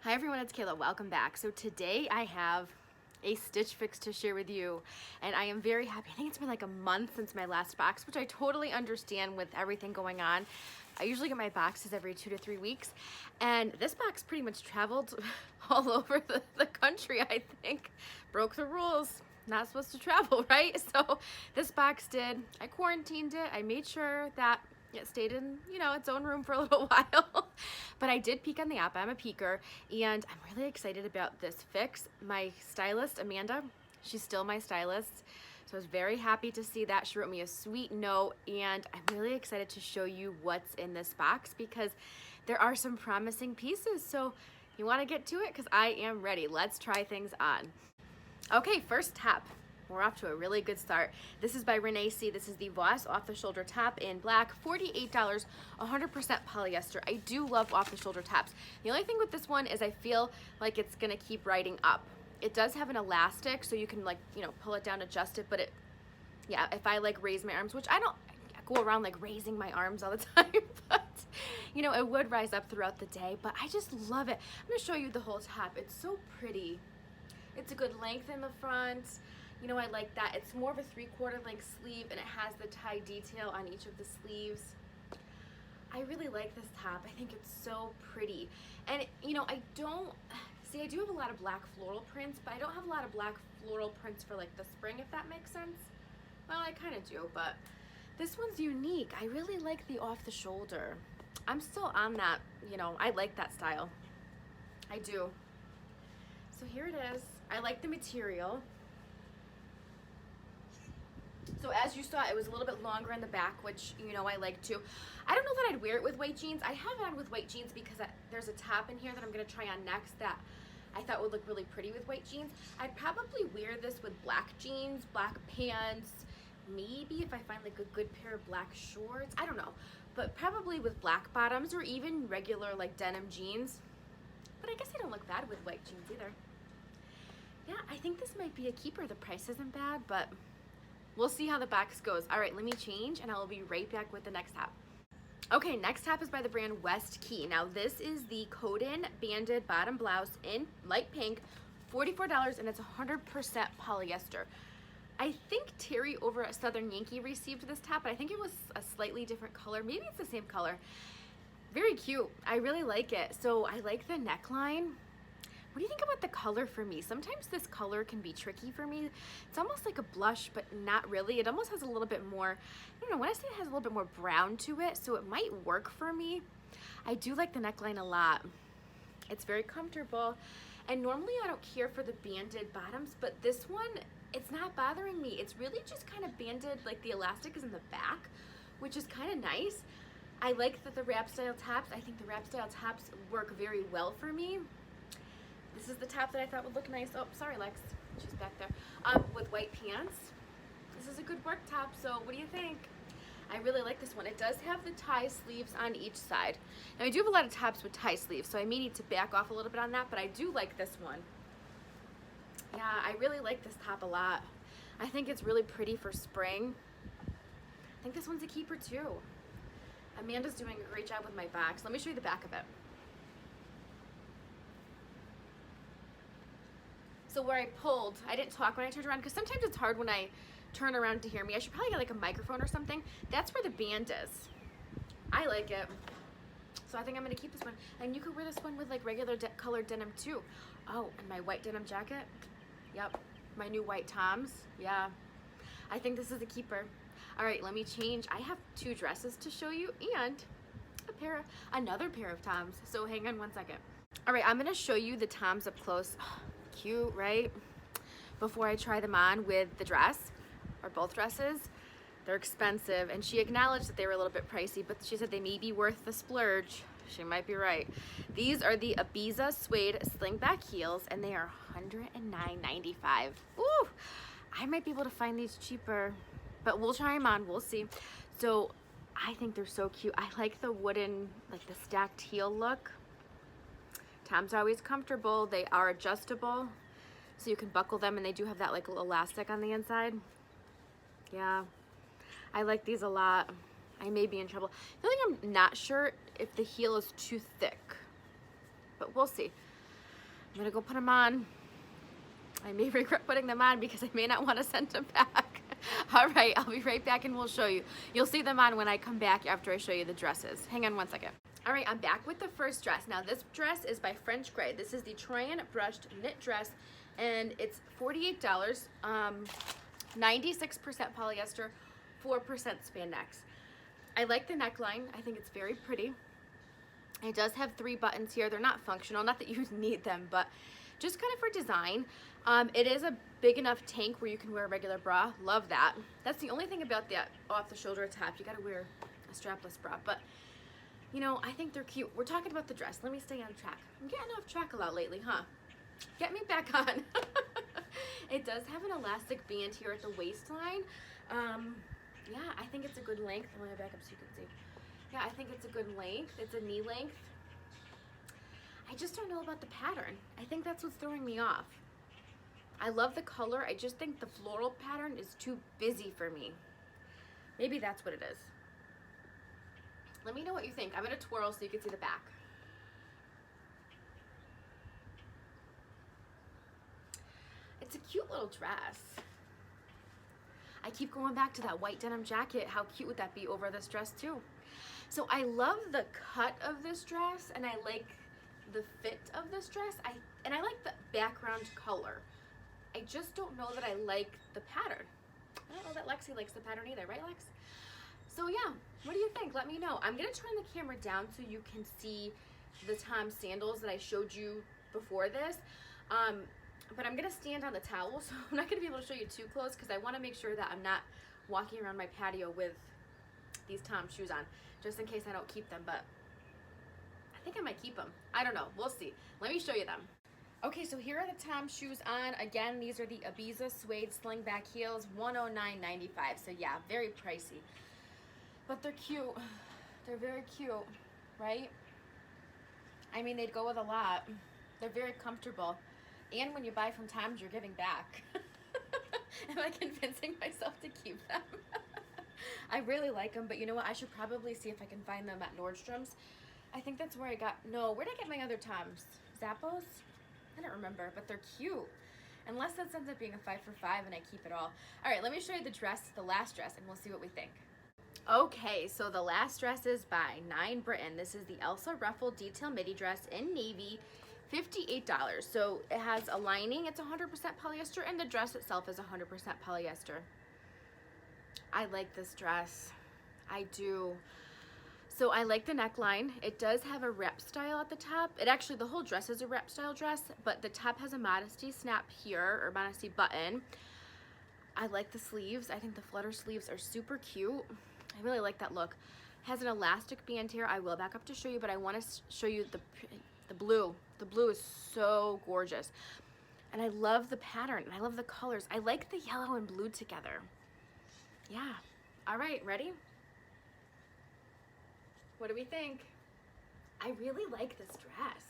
Hi everyone, it's Kayla. Welcome back. So today I have a stitch fix to share with you, and I am very happy. I think it's been like a month since my last box, which I totally understand with everything going on. I usually get my boxes every 2 to 3 weeks, and this box pretty much traveled all over the country, I think. Broke the rules. Not supposed to travel, right? So this box did. I quarantined it. I made sure that it stayed in, its own room for a little while. But I did peek on the app. I'm a peeker, and I'm really excited about this fix. My stylist, Amanda, she's still my stylist, so I was very happy to see that. She wrote me a sweet note, and I'm really excited to show you what's in this box because there are some promising pieces. So you want to get to it? Because I am ready. Let's try things on. Okay, first top. We're off to a really good start. This is by Renee AC. This is the Vause off-the-shoulder top in black, $48, 100% polyester. I do love off-the-shoulder tops. The only thing with this one is I feel like it's gonna keep riding up. It does have an elastic, so you can pull it down, adjust it, but if I raise my arms, which I don't go around raising my arms all the time, but it would rise up throughout the day, but I just love it. I'm gonna show you the whole top. It's so pretty. It's a good length in the front. I like that. It's more of a 3/4 length sleeve, and it has the tie detail on each of the sleeves. I really like this top. I think it's so pretty. And I do have a lot of black floral prints, but I don't have a lot of black floral prints for the spring, if that makes sense. Well, I kind of do, but this one's unique. I really like the off the shoulder. I'm still on that, I like that style. I do. So here it is. I like the material. So as you saw, it was a little bit longer in the back, which, I like too. I don't know that I'd wear it with white jeans. I have it on with white jeans because there's a top in here that I'm going to try on next that I thought would look really pretty with white jeans. I'd probably wear this with black jeans, black pants, maybe if I find a good pair of black shorts. I don't know. But probably with black bottoms or even regular denim jeans. But I guess they don't look bad with white jeans either. Yeah, I think this might be a keeper. The price isn't bad, but we'll see how the box goes. All right, let me change, and I will be right back with the next top. Okay, next top is by the brand Westkey. Now, this is the Codyn banded bottom blouse in light pink, $44, and it's 100% polyester. I think Terry over at Southern Yankee received this top, but I think it was a slightly different color. Maybe it's the same color. Very cute. I really like it. So I like the neckline. What do you think about the color for me? Sometimes this color can be tricky for me. It's almost like a blush, but not really. It almost has a little bit more, I don't know, when I say it has a little bit more brown to it, so it might work for me. I do like the neckline a lot. It's very comfortable. And normally I don't care for the banded bottoms, but this one, it's not bothering me. It's really just kind of banded, the elastic is in the back, which is kind of nice. I like that the wrap style tops, I think the wrap style tops work very well for me. This is the top that I thought would look nice. Oh, sorry, Lex. She's back there. With white pants. This is a good work top, so what do you think? I really like this one. It does have the tie sleeves on each side. Now, I do have a lot of tops with tie sleeves, so I may need to back off a little bit on that, but I do like this one. Yeah, I really like this top a lot. I think it's really pretty for spring. I think this one's a keeper, too. Amanda's doing a great job with my box. Let me show you the back of it. So where I pulled, I didn't talk when I turned around because sometimes it's hard when I turn around to hear me. I should probably get a microphone or something. That's where the band is. I like it. So I think I'm going to keep this one. And you could wear this one with regular colored denim too. Oh, and my white denim jacket. Yep. My new white Toms. Yeah. I think this is a keeper. All right, let me change. I have 2 dresses to show you and another pair of Toms. So hang on one second. All right, I'm going to show you the Toms up close. Cute, right? Before I try them on with the dress or both dresses. They're expensive, and she acknowledged that they were a little bit pricey, but she said they may be worth the splurge. She might be right. These are the Ibiza Suede Slingback heels, and they are $109.95. Ooh, I might be able to find these cheaper, but we'll try them on. We'll see. So I think they're so cute. I like the wooden, the stacked heel look. Toms are always comfortable. They are adjustable, so you can buckle them, and they do have that little elastic on the inside. Yeah, I like these a lot. I may be in trouble. The only thing I'm not sure if the heel is too thick, but we'll see. I'm gonna go put them on. I may regret putting them on because I may not want to send them back. All right, I'll be right back and we'll show you. You'll see them on when I come back after I show you the dresses. Hang on one second. All right, I'm back with the first dress. Now this dress is by French Gray. This is the Troian brushed knit dress, and it's $48, 96% polyester, 4% spandex. I like the neckline. I think it's very pretty. It does have 3 buttons here. They're not functional, not that you need them, but just kind of for design. It is a big enough tank where you can wear a regular bra. Love that. That's the only thing about the off the shoulder top. You gotta wear a strapless bra, but you know, I think they're cute. We're talking about the dress. Let me stay on track. I'm getting off track a lot lately, huh? Get me back on. It does have an elastic band here at the waistline. Yeah, I think it's a good length. I'm gonna back up so you can see. Yeah, I think it's a good length. It's a knee length. I just don't know about the pattern. I think that's what's throwing me off. I love the color. I just think the floral pattern is too busy for me. Maybe that's what it is. Let me know what you think. I'm gonna twirl so you can see the back. It's a cute little dress. I keep going back to that white denim jacket. How cute would that be over this dress too? So I love the cut of this dress, and I like the fit of this dress. I like the background color. I just don't know that I like the pattern. I don't know that Lexi likes the pattern either, right, Lex? So yeah, what do you think? Let me know. I'm gonna turn the camera down so you can see the Tom sandals that I showed you before this. But I'm gonna stand on the towel, so I'm not gonna be able to show you too close because I wanna make sure that I'm not walking around my patio with these Tom shoes on, just in case I don't keep them, but I think I might keep them. I don't know, we'll see. Let me show you them. Okay, so here are the Tom shoes on. Again, these are the Ibiza Suede Slingback heels, $109.95. So yeah, very pricey. But they're cute. They're very cute, right? I mean, they'd go with a lot. They're very comfortable. And when you buy from Tom's, you're giving back. Am I convincing myself to keep them? I really like them, but you know what? I should probably see if I can find them at Nordstrom's. I think that's where I got, no, where did I get my other Toms? Zappos? I don't remember, but they're cute. Unless that ends up being a 5 for $5 and I keep it all. All right, let me show you the dress, the last dress, and we'll see what we think. Okay, so the last dress is by Britton. This is the Elsa Ruffle detail midi dress in navy, $58. So it has a lining, it's 100% polyester, and the dress itself is 100% polyester. I like this dress. I do. So I like the neckline. It does have a rep style at the top. It actually, the whole dress is a rep style dress, but the top has a modesty snap here, or modesty button. I like the sleeves. I think the flutter sleeves are super cute. I really like that look. It has an elastic band here. I will back up to show you, but I want to show you the blue. The blue is so gorgeous. And I love the pattern, and I love the colors. I like the yellow and blue together. Yeah. All right, ready? What do we think? I really like this dress.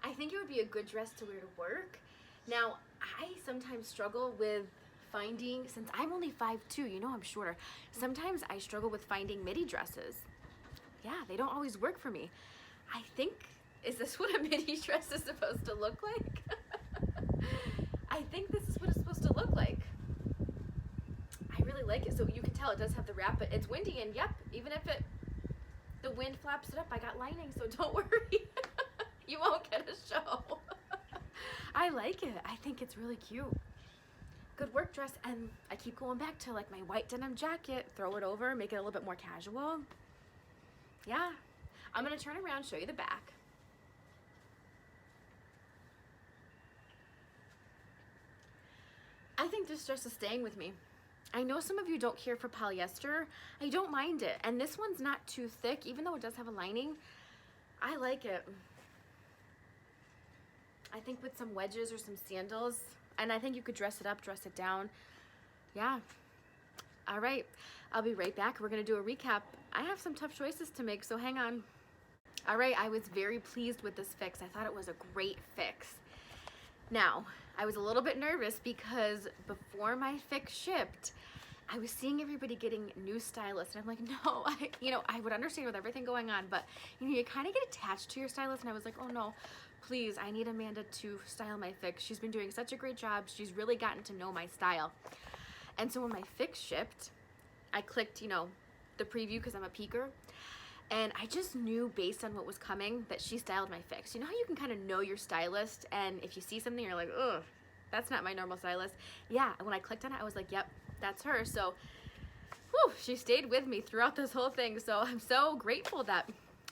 I think it would be a good dress to wear to work. Now, I sometimes struggle with finding, since I'm only 5'2", you know I'm shorter, sometimes I struggle with finding midi dresses. Yeah, they don't always work for me. I think, is this what a midi dress is supposed to look like? I think this is what it's supposed to look like. I really like it. So you can tell it does have the wrap, but it's windy, and yep, even if the wind flaps it up, I got lining, so don't worry. You won't get a show. I like it. I think it's really cute. Good work dress, and I keep going back to like my white denim jacket, throw it over, make it a little bit more casual. Yeah. I'm gonna turn around, show you the back. I think this dress is staying with me. I know some of you don't care for polyester. I don't mind it. And this one's not too thick, even though it does have a lining. I like it. I think with some wedges or some sandals, and I think you could dress it up, dress it down. Yeah. All right. I'll be right back. We're going to do a recap. I have some tough choices to make, so hang on. All right. I was very pleased with this fix. I thought it was a great fix. Now, I was a little bit nervous because before my fix shipped, I was seeing everybody getting new stylists, and I'm like, no, I would understand with everything going on, but you kind of get attached to your stylist, and I was like, oh no. please, I need Amanda to style my fix. She's been doing such a great job. She's really gotten to know my style. And so when my fix shipped, I clicked, you know, the preview because I'm a peeker. And I just knew based on what was coming that she styled my fix. You know how you can kind of know your stylist, and if you see something, you're like, ugh, that's not my normal stylist. Yeah, and when I clicked on it, I was like, yep, that's her. So, whew, she stayed with me throughout this whole thing. So I'm so grateful that,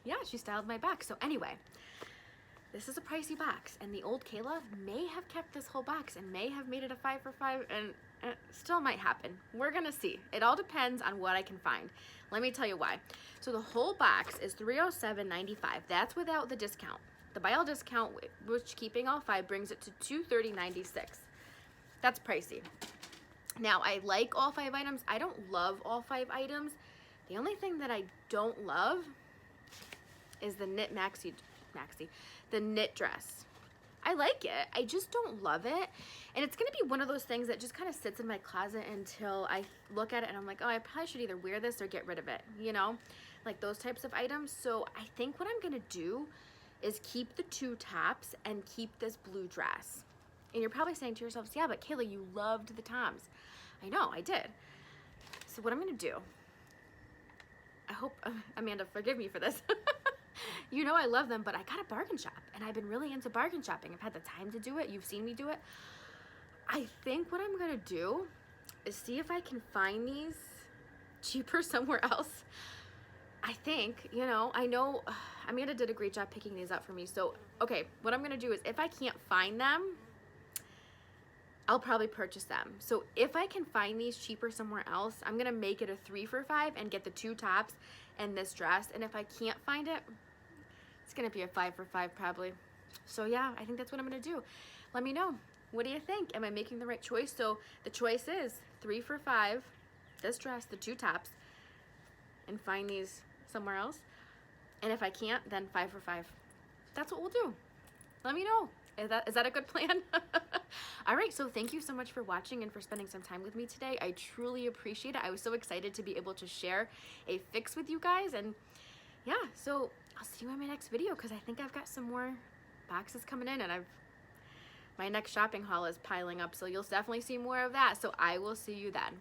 yeah, she styled my back. So anyway, this is a pricey box, and the old Kayla may have kept this whole box and may have made it a 5 for 5, and it still might happen. We're gonna see. It all depends on what I can find. Let me tell you why. So the whole box is $307.95. That's without the discount. The buy all discount, which keeping all 5, brings it to $230.96. That's pricey. Now, I like all 5 items. I don't love all 5 items. The only thing that I don't love is the knit the knit dress. I like it. I just don't love it. And it's going to be one of those things that just kind of sits in my closet until I look at it and I'm like, oh, I probably should either wear this or get rid of it, you know, like those types of items. So I think what I'm going to do is keep the 2 tops and keep this blue dress. And you're probably saying to yourselves, yeah, but Kayla, you loved the toms. I know, I did. So what I'm going to do, I hope, Amanda, forgive me for this. You know I love them, but I got a bargain shop, and I've been really into bargain shopping. I've had the time to do it. You've seen me do it. I think what I'm going to do is see if I can find these cheaper somewhere else. I think, you know, I know Amanda did a great job picking these up for me. So, okay, what I'm going to do is if I can't find them, I'll probably purchase them. So if I can find these cheaper somewhere else, I'm going to make it a 3 for 5 and get the 2 tops and this dress. And if I can't find it, it's going to be a 5 for 5 probably. So yeah, I think that's what I'm going to do. Let me know. What do you think? Am I making the right choice? So the choice is 3 for 5, this dress, the 2 tops, and find these somewhere else. And if I can't, then 5 for 5. That's what we'll do. Let me know. Is that a good plan? All right, so thank you so much for watching and for spending some time with me today. I truly appreciate it. I was so excited to be able to share a fix with you guys. And yeah, so I'll see you in my next video because I think I've got some more boxes coming in, and my next shopping haul is piling up. So you'll definitely see more of that. So I will see you then.